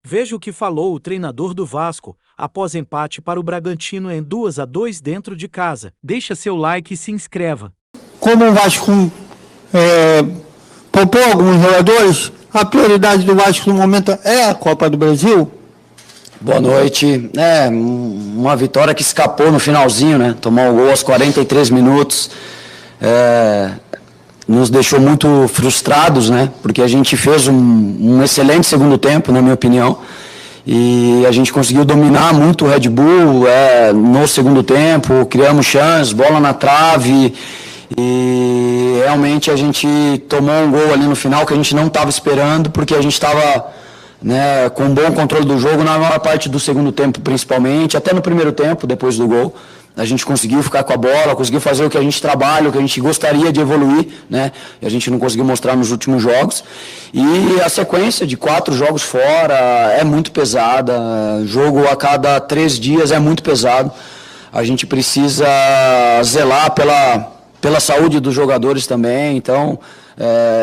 Veja o que falou o treinador do Vasco, após empate para o Bragantino em 2-2 dentro de casa. Deixa seu like e se inscreva. Como o Vasco poupou alguns jogadores, a prioridade do Vasco no momento é a Copa do Brasil? Boa noite. Uma vitória que escapou no finalzinho, né? Tomou o gol aos 43 minutos. Nos deixou muito frustrados, né? Porque a gente fez um excelente segundo tempo, na minha opinião. E a gente conseguiu dominar muito o Red Bull no segundo tempo, criamos chances, bola na trave. E realmente a gente tomou um gol ali no final que a gente não estava esperando, porque a gente estava com um bom controle do jogo na maior parte do segundo tempo, principalmente, até no primeiro tempo, depois do gol. A gente conseguiu ficar com a bola, conseguiu fazer o que a gente trabalha, o que a gente gostaria de evoluir, né? E a gente não conseguiu mostrar nos últimos jogos. E a sequência de 4 jogos fora é muito pesada, jogo a cada 3 dias é muito pesado. A gente precisa zelar pela saúde dos jogadores também, então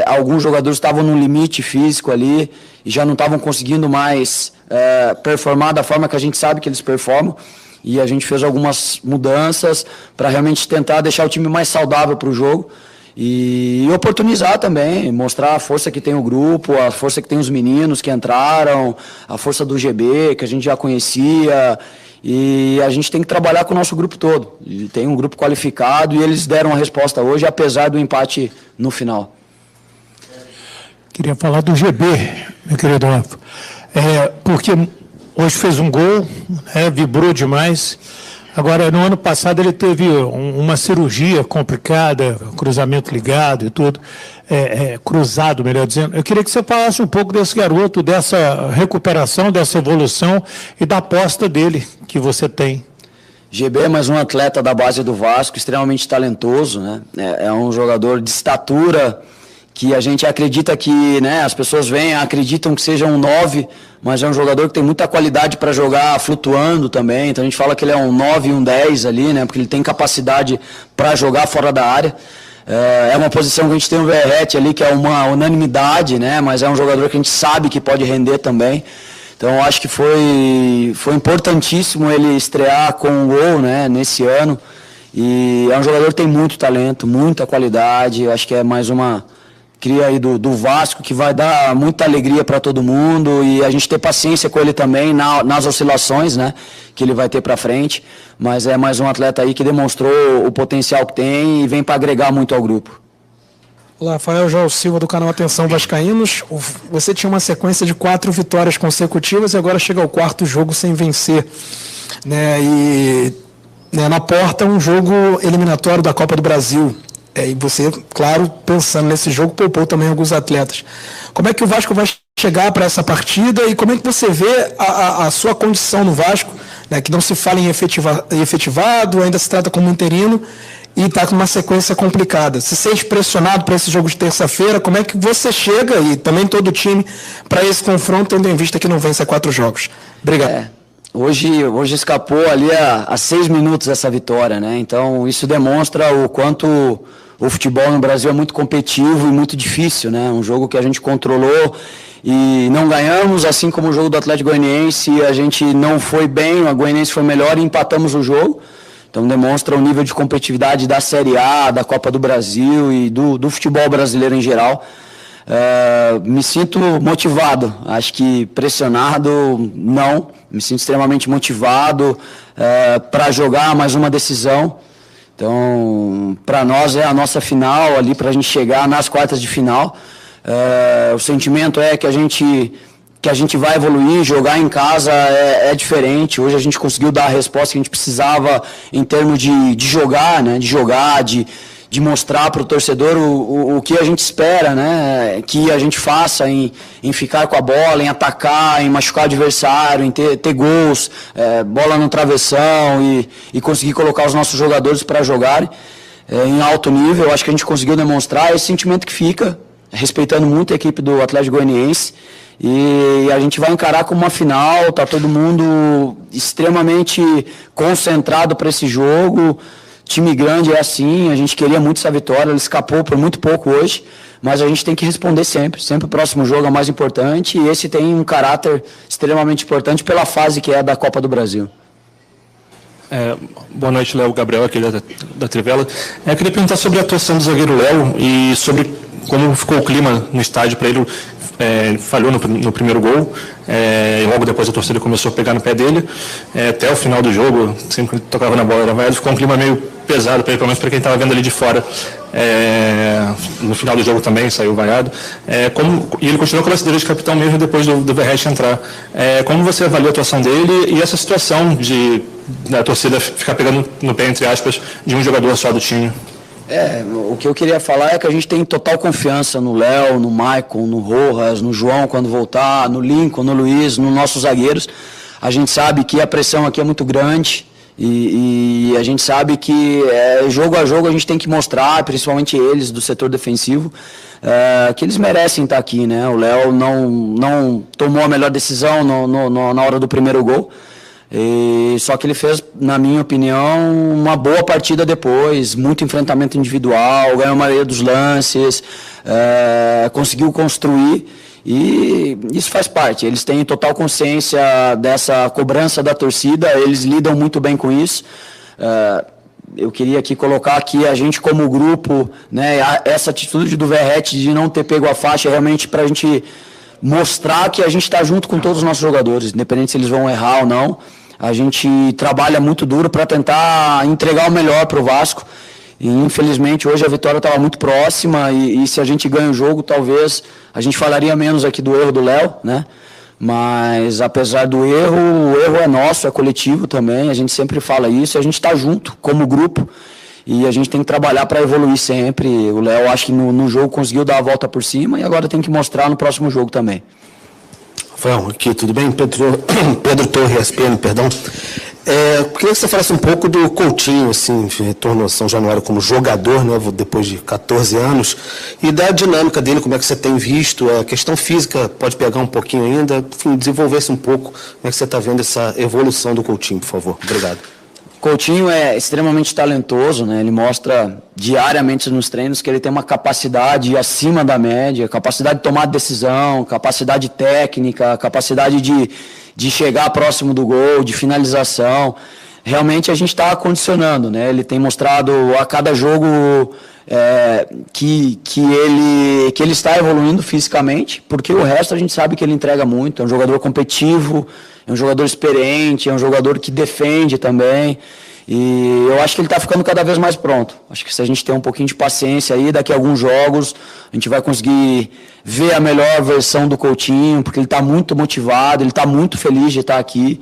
alguns jogadores estavam no limite físico ali e já não estavam conseguindo mais performar da forma que a gente sabe que eles performam. E a gente fez algumas mudanças para realmente tentar deixar o time mais saudável para o jogo e oportunizar também, mostrar a força que tem o grupo, a força que tem os meninos que entraram, a força do GB, que a gente já conhecia. E a gente tem que trabalhar com o nosso grupo todo. E tem um grupo qualificado e eles deram a resposta hoje, apesar do empate no final. Queria falar do GB, meu querido Rafa. Porque hoje fez um gol, vibrou demais. Agora, no ano passado, ele teve uma cirurgia complicada, cruzamento ligado e tudo, cruzado, melhor dizendo. Eu queria que você falasse um pouco desse garoto, dessa recuperação, dessa evolução e da aposta dele que você tem. GB é mais um atleta da base do Vasco, extremamente talentoso, né? É um jogador de estatura que a gente acredita que, as pessoas acreditam que seja um 9, mas é um jogador que tem muita qualidade para jogar flutuando também, então a gente fala que ele é um 9 e um 10 ali, né, porque ele tem capacidade para jogar fora da área. É uma posição que a gente tem um Verratti ali, que é uma unanimidade, né, mas é um jogador que a gente sabe que pode render também. Então eu acho que foi importantíssimo ele estrear com um gol, né, nesse ano, e é um jogador que tem muito talento, muita qualidade. Eu acho que é mais uma cria aí do Vasco, que vai dar muita alegria para todo mundo, e a gente ter paciência com ele também nas oscilações, né, que ele vai ter para frente, mas é mais um atleta aí que demonstrou o potencial que tem e vem para agregar muito ao grupo. Olá, Rafael João Silva do canal Atenção Vascaínos. Você tinha uma sequência de 4 vitórias consecutivas e agora chega ao 4º jogo sem vencer, né, e na porta um jogo eliminatório da Copa do Brasil. E você, claro, pensando nesse jogo, poupou também alguns atletas. Como é que o Vasco vai chegar para essa partida e como é que você vê a sua condição no Vasco, né, que não se fala em efetivado, ainda se trata como interino e está com uma sequência complicada? Se sente pressionado para esse jogo de terça-feira, como é que você chega, e também todo o time, para esse confronto, tendo em vista que não vence a 4 jogos? Obrigado. Hoje escapou ali a 6 minutos essa vitória, né? Então isso demonstra o quanto o futebol no Brasil é muito competitivo e muito difícil, né? Um jogo que a gente controlou e não ganhamos, assim como o jogo do Atlético Goianiense, a gente não foi bem, a Goianiense foi melhor e empatamos o jogo. Então demonstra o nível de competitividade da Série A, da Copa do Brasil e do futebol brasileiro em geral. Me sinto motivado, acho que pressionado não, me sinto extremamente motivado para jogar mais uma decisão. Então, para nós é a nossa final ali, para a gente chegar nas quartas de final. O sentimento é que a gente vai evoluir, jogar em casa é diferente. Hoje a gente conseguiu dar a resposta que a gente precisava em termos de jogar, né? De mostrar para o torcedor o que a gente espera, né? Que a gente faça em ficar com a bola, em atacar, em machucar o adversário, em ter gols, bola no travessão e conseguir colocar os nossos jogadores para jogarem em alto nível. Acho que a gente conseguiu demonstrar esse sentimento que fica, respeitando muito a equipe do Atlético Goianiense. E a gente vai encarar como uma final, tá todo mundo extremamente concentrado para esse jogo. Time grande é assim, a gente queria muito essa vitória, ele escapou por muito pouco hoje, mas a gente tem que responder sempre o próximo jogo é o mais importante, e esse tem um caráter extremamente importante pela fase que é da Copa do Brasil. Boa noite, Léo. Gabriel, aqui da Trivela. Eu queria perguntar sobre a atuação do zagueiro Léo e sobre como ficou o clima no estádio para ele. Ele falhou no primeiro gol, e logo depois a torcida começou a pegar no pé dele, até o final do jogo, sempre que tocava na bola era vaiado, ficou um clima meio pesado para ele, pelo menos para quem estava vendo ali de fora. No final do jogo também saiu vaiado, e ele continuou com a cidade de capitão mesmo depois do Verratti entrar. Como você avalia a atuação dele e essa situação da torcida ficar pegando no pé, entre aspas, de um jogador só do time? O que eu queria falar é que a gente tem total confiança no Léo, no Maicon, no Rojas, no João quando voltar, no Lincoln, no Luiz, nos nossos zagueiros. A gente sabe que a pressão aqui é muito grande e a gente sabe que jogo a jogo a gente tem que mostrar, principalmente eles do setor defensivo, que eles merecem estar aqui, né? O Léo não tomou a melhor decisão na hora do primeiro gol. Só que ele fez, na minha opinião, uma boa partida depois, muito enfrentamento individual, ganhou a maioria dos lances, conseguiu construir, e isso faz parte. Eles têm total consciência dessa cobrança da torcida, eles lidam muito bem com isso. Eu queria aqui colocar que a gente como grupo, né, essa atitude do Verratti de não ter pego a faixa realmente para a gente mostrar que a gente está junto com todos os nossos jogadores, independente se eles vão errar ou não. A gente trabalha muito duro para tentar entregar o melhor para o Vasco. E infelizmente hoje a vitória estava muito próxima e se a gente ganha o jogo, talvez a gente falaria menos aqui do erro do Léo, né? Mas apesar do erro, o erro é nosso, é coletivo também, a gente sempre fala isso, a gente está junto como grupo e a gente tem que trabalhar para evoluir sempre. O Léo acho que no jogo conseguiu dar a volta por cima e agora tem que mostrar no próximo jogo também. Rafael, aqui, tudo bem? Pedro Torres, SPN, perdão. Queria que você falasse um pouco do Coutinho, assim, de retorno a São Januário como jogador, né, depois de 14 anos, e da dinâmica dele, como é que você tem visto, a questão física pode pegar um pouquinho ainda, enfim, desenvolver-se um pouco, como é que você está vendo essa evolução do Coutinho, por favor. Obrigado. Coutinho é extremamente talentoso, né? Ele mostra diariamente nos treinos que ele tem uma capacidade acima da média, capacidade de tomar decisão, capacidade técnica, capacidade de chegar próximo do gol, de finalização. Realmente a gente está condicionando, né? Ele tem mostrado a cada jogo que ele está evoluindo fisicamente, porque o resto a gente sabe que ele entrega muito, é um jogador competitivo, é um jogador experiente, é um jogador que defende também, e eu acho que ele está ficando cada vez mais pronto. Acho que se a gente tem um pouquinho de paciência aí, daqui a alguns jogos, a gente vai conseguir ver a melhor versão do Coutinho, porque ele está muito motivado, ele está muito feliz de estar aqui,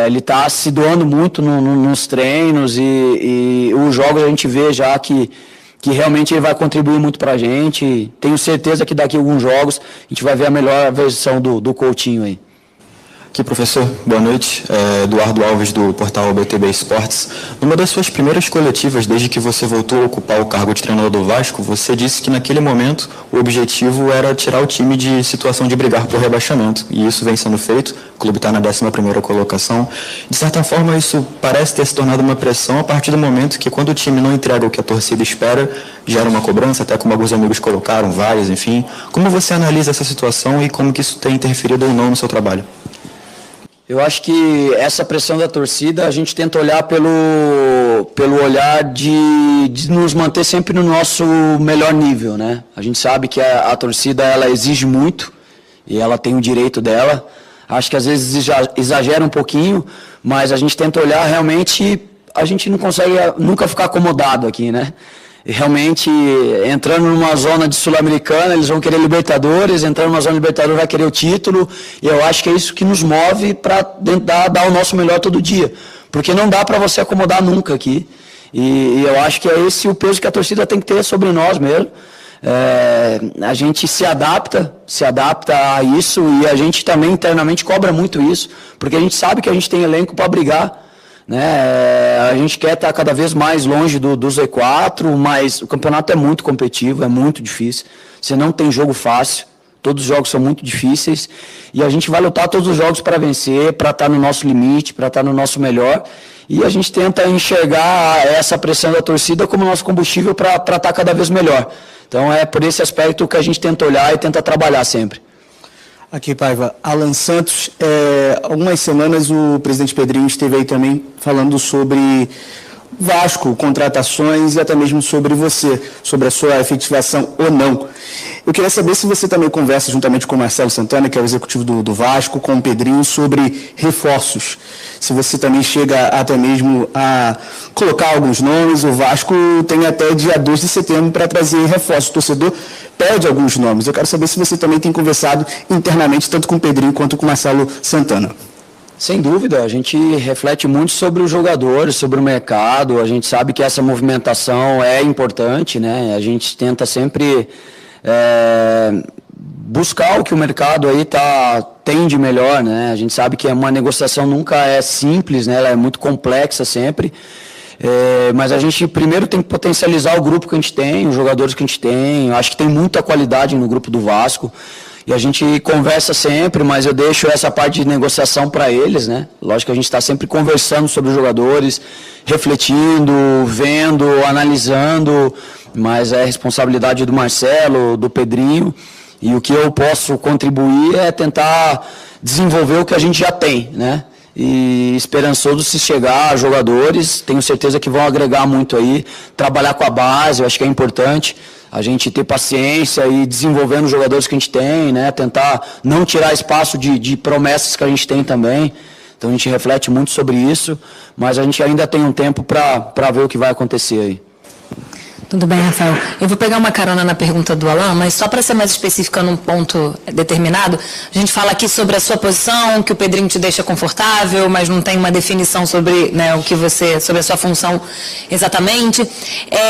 ele está se doando muito nos treinos, e os jogos a gente vê já que realmente ele vai contribuir muito para a gente. Tenho certeza que daqui a alguns jogos a gente vai ver a melhor versão do Coutinho aí. Aqui, professor, boa noite. Eduardo Alves, do portal BTB Esportes. Numa das suas primeiras coletivas, desde que você voltou a ocupar o cargo de treinador do Vasco, você disse que naquele momento o objetivo era tirar o time de situação de brigar por rebaixamento. E isso vem sendo feito, o clube está na 11ª colocação. De certa forma, isso parece ter se tornado uma pressão a partir do momento que, quando o time não entrega o que a torcida espera, gera uma cobrança, até como alguns amigos colocaram, vários, enfim. Como você analisa essa situação e como que isso tem interferido ou não no seu trabalho? Eu acho que essa pressão da torcida, a gente tenta olhar pelo olhar de nos manter sempre no nosso melhor nível, né? A gente sabe que a torcida, ela exige muito e ela tem o direito dela. Acho que às vezes exagera um pouquinho, mas a gente tenta olhar realmente, a gente não consegue nunca ficar acomodado aqui, né? E realmente, entrando numa zona de Sul-Americana, eles vão querer Libertadores, entrando numa zona de Libertadores vai querer o título, e eu acho que é isso que nos move para dar o nosso melhor todo dia, porque não dá para você acomodar nunca aqui, e eu acho que é esse o peso que a torcida tem que ter sobre nós mesmo. A gente se adapta a isso, e a gente também internamente cobra muito isso, porque a gente sabe que a gente tem elenco para brigar, né? A gente quer estar cada vez mais longe do Z4, mas o campeonato é muito competitivo, é muito difícil. Você não tem jogo fácil, todos os jogos são muito difíceis, e a gente vai lutar todos os jogos para vencer, para estar no nosso limite, para estar no nosso melhor. e a gente tenta enxergar essa pressão da torcida como nosso combustível para estar cada vez melhor. Então é por esse aspecto que a gente tenta olhar e tenta trabalhar sempre. Aqui, Paiva, Alan Santos, algumas semanas o presidente Pedrinho esteve aí também falando sobre Vasco, contratações e até mesmo sobre você, sobre a sua efetivação ou não. Eu queria saber se você também conversa juntamente com o Marcelo Santana, que é o executivo do Vasco, com o Pedrinho, sobre reforços. Se você também chega até mesmo a colocar alguns nomes, o Vasco tem até dia 2 de setembro para trazer reforços. O torcedor pede alguns nomes. Eu quero saber se você também tem conversado internamente, tanto com o Pedrinho quanto com o Marcelo Santana. Sem dúvida, a gente reflete muito sobre os jogadores, sobre o mercado, a gente sabe que essa movimentação é importante, né? A gente tenta sempre buscar o que o mercado aí tem de melhor, né? A gente sabe que uma negociação nunca é simples, né? Ela é muito complexa sempre, mas a gente primeiro tem que potencializar o grupo que a gente tem, os jogadores que a gente tem. Eu acho que tem muita qualidade no grupo do Vasco. E a gente conversa sempre, mas eu deixo essa parte de negociação para eles, né? Lógico que a gente está sempre conversando sobre os jogadores, refletindo, vendo, analisando, mas é responsabilidade do Marcelo, do Pedrinho, e o que eu posso contribuir é tentar desenvolver o que a gente já tem, né? E esperançoso se chegar a jogadores, tenho certeza que vão agregar muito aí, trabalhar com a base, eu acho que é importante. A gente ter paciência e desenvolvendo os jogadores que a gente tem, né? Tentar não tirar espaço de promessas que a gente tem também. Então a gente reflete muito sobre isso, mas a gente ainda tem um tempo para ver o que vai acontecer aí. Tudo bem, Rafael. Eu vou pegar uma carona na pergunta do Alan, mas só para ser mais específica num ponto determinado, a gente fala aqui sobre a sua posição, que o Pedrinho te deixa confortável, mas não tem uma definição sobre, né, sobre a sua função exatamente.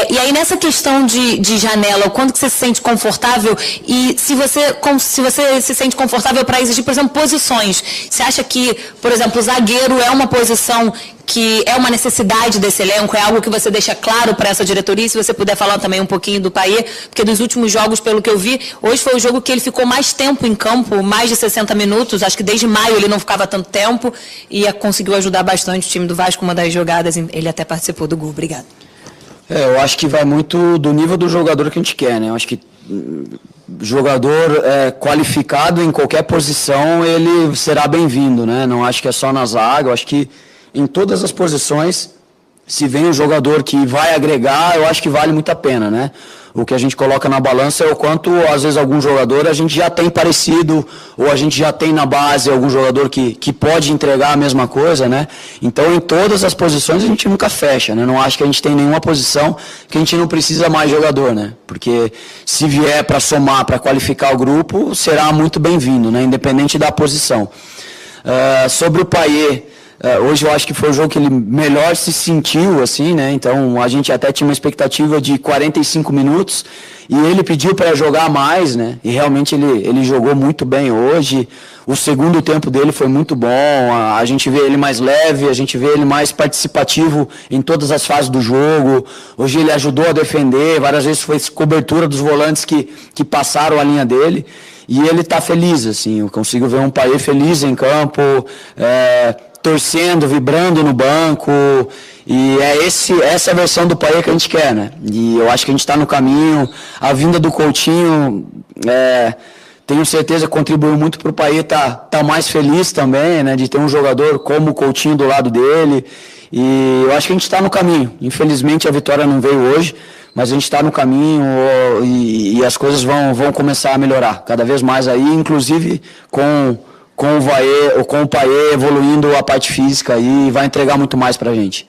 E aí nessa questão de janela, o quanto que você se sente confortável e se você se sente confortável para exigir, por exemplo, posições. Você acha que, por exemplo, o zagueiro é uma posição que é uma necessidade desse elenco, é algo que você deixa claro para essa diretoria? Se você puder falar também um pouquinho do Payet, porque dos últimos jogos, pelo que eu vi, hoje foi o jogo que ele ficou mais tempo em campo, mais de 60 minutos, acho que desde maio ele não ficava tanto tempo, e conseguiu ajudar bastante o time do Vasco, uma das jogadas, ele até participou do gol. Obrigado. Eu acho que vai muito do nível do jogador que a gente quer, né? Eu acho que jogador qualificado em qualquer posição, ele será bem-vindo, né? Não acho que é só na zaga, eu acho que em todas as posições, se vem um jogador que vai agregar, eu acho que vale muito a pena, né? O que a gente coloca na balança é o quanto, às vezes, algum jogador a gente já tem parecido, ou a gente já tem na base algum jogador que pode entregar a mesma coisa, né? Então, em todas as posições, a gente nunca fecha, né? Não acho que a gente tem nenhuma posição que a gente não precisa mais jogador, né? Porque se vier para somar, para qualificar o grupo, será muito bem-vindo, né? Independente da posição. Sobre o Payet, hoje eu acho que foi o jogo que ele melhor se sentiu, assim, né? Então a gente até tinha uma expectativa de 45 minutos e ele pediu para jogar mais, né? E realmente ele jogou muito bem hoje. O segundo tempo dele foi muito bom. A gente vê ele mais leve, a gente vê ele mais participativo em todas as fases do jogo. Hoje ele ajudou a defender, várias vezes foi cobertura dos volantes que passaram a linha dele. E ele está feliz, assim. Eu consigo ver um Payet feliz em campo, torcendo, vibrando no banco, e essa versão do Payet que a gente quer, né? E eu acho que a gente está no caminho. A vinda do Coutinho, tenho certeza que contribuiu muito para o Payet tá mais feliz também, né? De ter um jogador como o Coutinho do lado dele, e eu acho que a gente está no caminho. Infelizmente a vitória não veio hoje, mas a gente está no caminho e as coisas vão começar a melhorar cada vez mais aí, inclusive com o Payet evoluindo a parte física e vai entregar muito mais para a gente.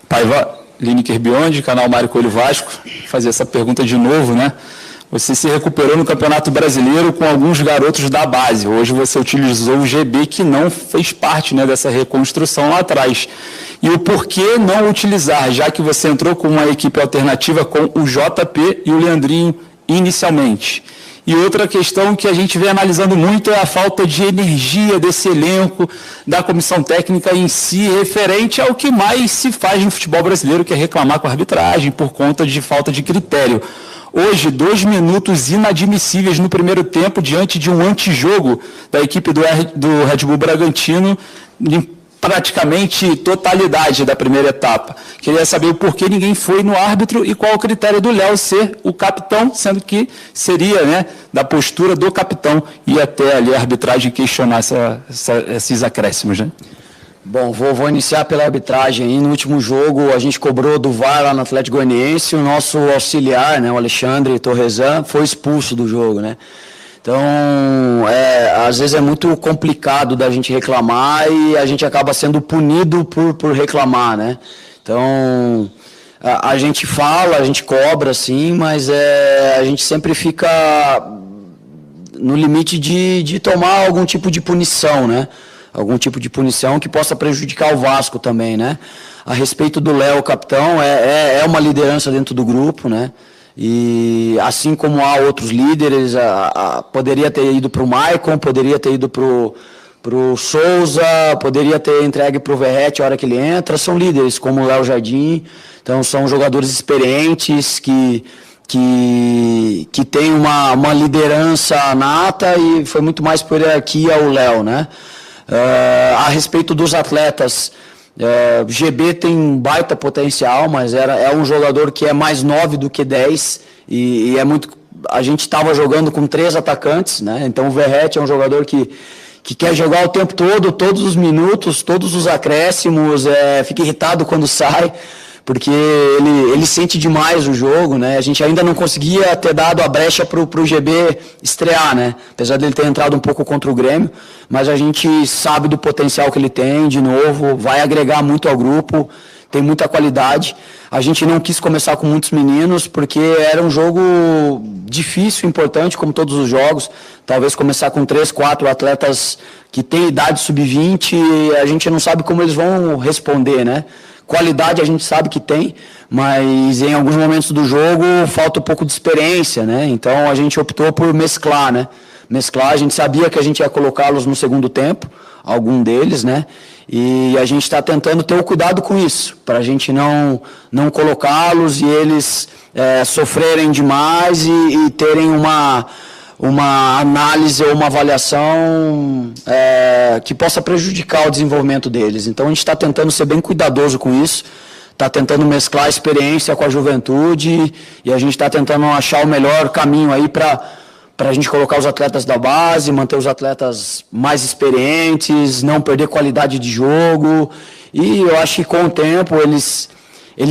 Paiva, Lineker Biondi, canal Mário Coelho Vasco, fazer essa pergunta de novo, né? Você se recuperou no Campeonato Brasileiro com alguns garotos da base. Hoje você utilizou o GB, que não fez parte, né, dessa reconstrução lá atrás. E o porquê não utilizar, já que você entrou com uma equipe alternativa com o JP e o Leandrinho inicialmente? E outra questão que a gente vem analisando muito é a falta de energia desse elenco, da comissão técnica em si, referente ao que mais se faz no futebol brasileiro, que é reclamar com a arbitragem por conta de falta de critério. Hoje, 2 minutos inadmissíveis no primeiro tempo, diante de um antijogo da equipe do Red Bull Bragantino, em praticamente totalidade da primeira etapa. Queria saber o porquê ninguém foi no árbitro e qual o critério do Léo ser o capitão, sendo que seria, né, da postura do capitão e até ali a arbitragem questionar esses acréscimos, né? Bom, vou iniciar pela arbitragem aí. No último jogo, a gente cobrou do VAR lá no Atlético Goianiense, o nosso auxiliar, né, o Alexandre Torresan, foi expulso do jogo, né? Então, às vezes é muito complicado da gente reclamar e a gente acaba sendo punido por reclamar, né? Então, a gente fala, a gente cobra, sim, mas a gente sempre fica no limite de tomar algum tipo de punição, né? Algum tipo de punição que possa prejudicar o Vasco também, né? A respeito do Léo, capitão, é uma liderança dentro do grupo, né? E assim como há outros líderes, poderia ter ido para o Maicon, poderia ter ido para o Souza, poderia ter entregue para o Verratti a hora que ele entra, são líderes como o Léo Jardim, então são jogadores experientes que têm uma liderança nata e foi muito mais por hierarquia o Léo, né? A respeito dos atletas, GB tem um baita potencial, mas é um jogador que é mais 9 do que 10 e é muito. A gente estava jogando com 3 atacantes, né? Então o Verratti é um jogador que quer jogar o tempo todo, todos os minutos, todos os acréscimos, fica irritado quando sai, porque ele sente demais o jogo, né? A gente ainda não conseguia ter dado a brecha para o GB estrear, né? Apesar dele ter entrado um pouco contra o Grêmio, mas a gente sabe do potencial que ele tem, de novo, vai agregar muito ao grupo, tem muita qualidade. A gente não quis começar com muitos meninos, porque era um jogo difícil, importante, como todos os jogos. Talvez começar com 3, 4 atletas que têm idade sub-20, a gente não sabe como eles vão responder, né? Qualidade a gente sabe que tem, mas em alguns momentos do jogo falta um pouco de experiência, né? Então a gente optou por mesclar, né? Mesclar, a gente sabia que a gente ia colocá-los no segundo tempo, algum deles, né? E a gente está tentando ter o cuidado com isso, para a gente não colocá-los e eles sofrerem demais e terem uma análise ou uma avaliação que possa prejudicar o desenvolvimento deles. Então a gente está tentando ser bem cuidadoso com isso, está tentando mesclar a experiência com a juventude e a gente está tentando achar o melhor caminho aí para a gente colocar os atletas da base, manter os atletas mais experientes, não perder qualidade de jogo. E eu acho que com o tempo eles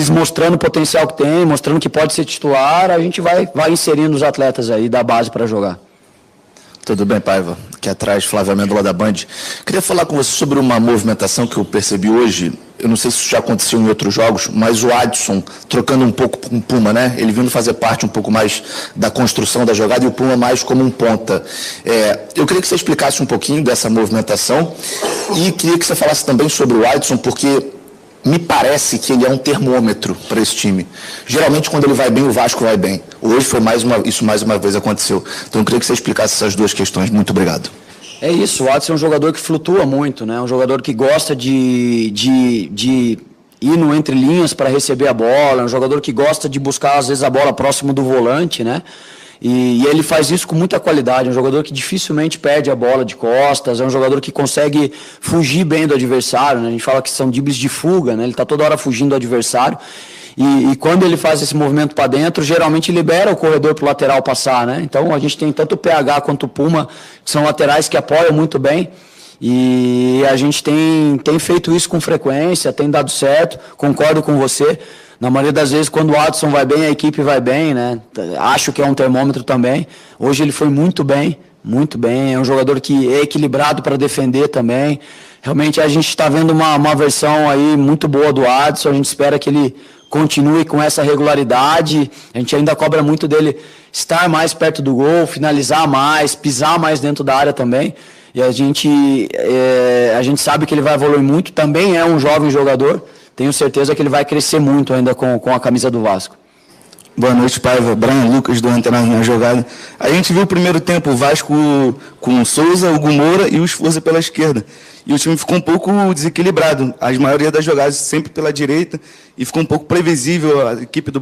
mostrando o potencial que tem, mostrando que pode ser titular, a gente vai inserindo os atletas aí da base para jogar. Tudo bem, Paiva? Aqui atrás, Flávio Amendola da Band. Queria falar com você sobre uma movimentação que eu percebi hoje. Eu não sei se isso já aconteceu em outros jogos, mas o Adson trocando um pouco com o Puma, né? Ele vindo fazer parte um pouco mais da construção da jogada e o Puma mais como um ponta. Eu queria que você explicasse um pouquinho dessa movimentação e queria que você falasse também sobre o Adson, porque me parece que ele é um termômetro para esse time. Geralmente, quando ele vai bem, o Vasco vai bem. Hoje foi isso mais uma vez aconteceu. Então, eu queria que você explicasse essas duas questões. Muito obrigado. É isso, o Adson é um jogador que flutua muito, né? Um jogador que gosta de ir no entre linhas para receber a bola, um jogador que gosta de buscar, às vezes, a bola próximo do volante, né? E ele faz isso com muita qualidade, é um jogador que dificilmente perde a bola de costas, é um jogador que consegue fugir bem do adversário, né? A gente fala que são dribles de fuga, né? Ele está toda hora fugindo do adversário e quando ele faz esse movimento para dentro, geralmente libera o corredor para o lateral passar, né? Então a gente tem tanto o PH quanto o Puma, que são laterais que apoiam muito bem e a gente tem feito isso com frequência, tem dado certo, concordo com você. Na maioria das vezes, quando o Adson vai bem, a equipe vai bem, né? Acho que é um termômetro também. Hoje ele foi muito bem, muito bem. É um jogador que é equilibrado para defender também. Realmente a gente está vendo uma versão aí muito boa do Adson. A gente espera que ele continue com essa regularidade. A gente ainda cobra muito dele estar mais perto do gol, finalizar mais, pisar mais dentro da área também. E a gente sabe que ele vai evoluir muito. Também é um jovem jogador. Tenho certeza que ele vai crescer muito ainda com a camisa do Vasco. Boa noite, Paiva. Brian Lucas, do Antena na jogada. A gente viu o primeiro tempo o Vasco com o Souza, o Moura e o Sforza pela esquerda. E o time ficou um pouco desequilibrado. A maioria das jogadas sempre pela direita e ficou um pouco previsível. A equipe do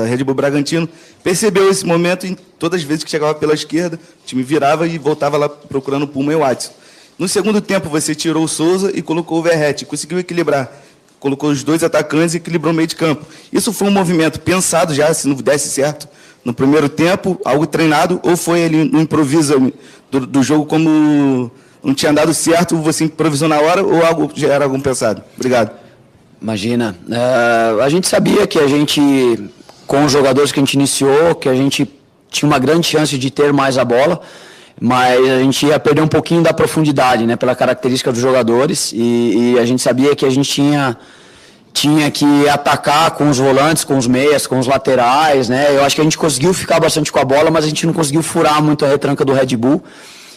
Red Bull Bragantino percebeu esse momento e todas as vezes que chegava pela esquerda, o time virava e voltava lá procurando o Puma e o Adson. No segundo tempo, você tirou o Souza e colocou o Verratti, conseguiu equilibrar. Colocou os dois atacantes e equilibrou o meio de campo. Isso foi um movimento pensado já, se não desse certo, no primeiro tempo, algo treinado, ou foi ali no improviso do jogo, como não tinha dado certo, você improvisou na hora, ou algo já era algum pensado? Obrigado. Imagina. A gente sabia que a gente, com os jogadores que a gente iniciou, que a gente tinha uma grande chance de ter mais a bola, mas a gente ia perder um pouquinho da profundidade, né, pela característica dos jogadores, e a gente sabia que a gente tinha que atacar com os volantes, com os meias, com os laterais, né. Eu acho que a gente conseguiu ficar bastante com a bola, mas a gente não conseguiu furar muito a retranca do Red Bull,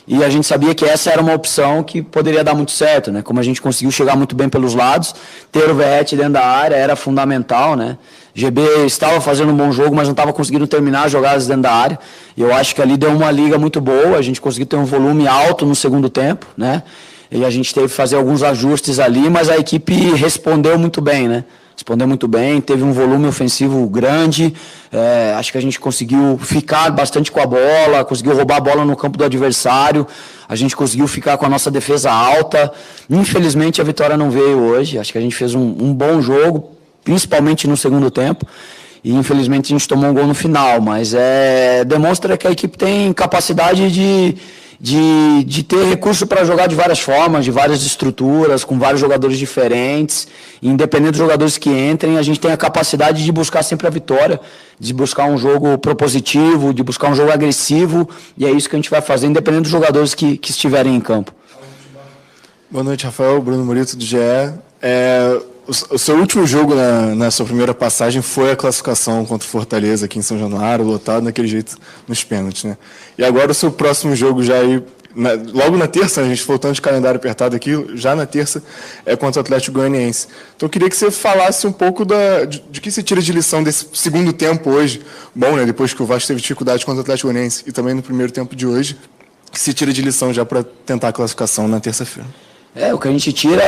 e a gente sabia que essa era uma opção que poderia dar muito certo, né, como a gente conseguiu chegar muito bem pelos lados, ter o Verratti dentro da área era fundamental, né. GB estava fazendo um bom jogo, mas não estava conseguindo terminar as jogadas dentro da área. E eu acho que ali deu uma liga muito boa, a gente conseguiu ter um volume alto no segundo tempo, né? E a gente teve que fazer alguns ajustes ali, mas a equipe respondeu muito bem, né? Respondeu muito bem, teve um volume ofensivo grande, acho que a gente conseguiu ficar bastante com a bola, conseguiu roubar a bola no campo do adversário, a gente conseguiu ficar com a nossa defesa alta. Infelizmente a vitória não veio hoje, acho que a gente fez um bom jogo, principalmente no segundo tempo, e infelizmente a gente tomou um gol no final, mas demonstra que a equipe tem capacidade de ter recurso para jogar de várias formas, de várias estruturas, com vários jogadores diferentes, e independente dos jogadores que entrem, a gente tem a capacidade de buscar sempre a vitória, de buscar um jogo propositivo, de buscar um jogo agressivo, e é isso que a gente vai fazer, independente dos jogadores que estiverem em campo. Boa noite, Rafael. Bruno Murito, do GE. O seu último jogo na sua primeira passagem foi a classificação contra o Fortaleza aqui em São Januário, lotado daquele jeito nos pênaltis, né? E agora o seu próximo jogo já aí, logo na terça, a gente voltando de calendário apertado aqui, já na terça é contra o Atlético Goianiense. Então eu queria que você falasse um pouco de que você tira de lição desse segundo tempo hoje, bom, né? Depois que o Vasco teve dificuldade contra o Atlético Goianiense e também no primeiro tempo de hoje, que se tira de lição já para tentar a classificação na terça-feira. O que a gente tira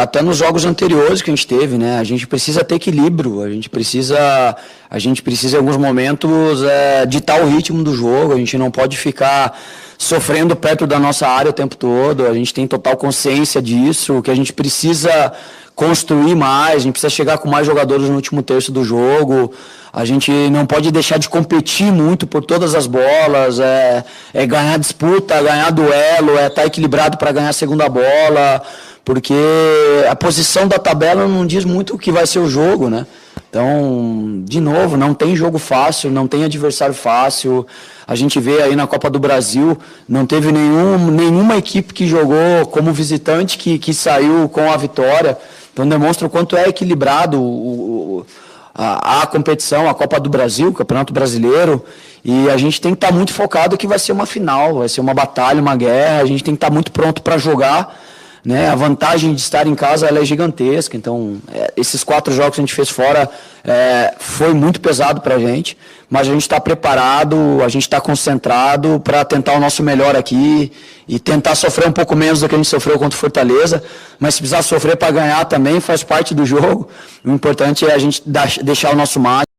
até nos jogos anteriores que a gente teve, né? A gente precisa ter equilíbrio, a gente precisa em alguns momentos ditar o ritmo do jogo, a gente não pode ficar sofrendo perto da nossa área o tempo todo, a gente tem total consciência disso, que a gente precisa construir mais, a gente precisa chegar com mais jogadores no último terço do jogo, a gente não pode deixar de competir muito por todas as bolas, ganhar disputa, ganhar duelo, estar equilibrado para ganhar a segunda bola, porque a posição da tabela não diz muito o que vai ser o jogo, né? Então, de novo, não tem jogo fácil, não tem adversário fácil. A gente vê aí na Copa do Brasil, não teve nenhuma equipe que jogou como visitante que saiu com a vitória. Então demonstra o quanto é equilibrado a competição, a Copa do Brasil, o Campeonato Brasileiro, e a gente tem que estar muito focado que vai ser uma final, vai ser uma batalha, uma guerra, a gente tem que estar muito pronto para jogar, né? A vantagem de estar em casa ela é gigantesca, então esses 4 jogos que a gente fez fora foi muito pesado para a gente, mas a gente está preparado, a gente está concentrado para tentar o nosso melhor aqui e tentar sofrer um pouco menos do que a gente sofreu contra o Fortaleza, mas se precisar sofrer para ganhar também faz parte do jogo, o importante é a gente deixar o nosso máximo.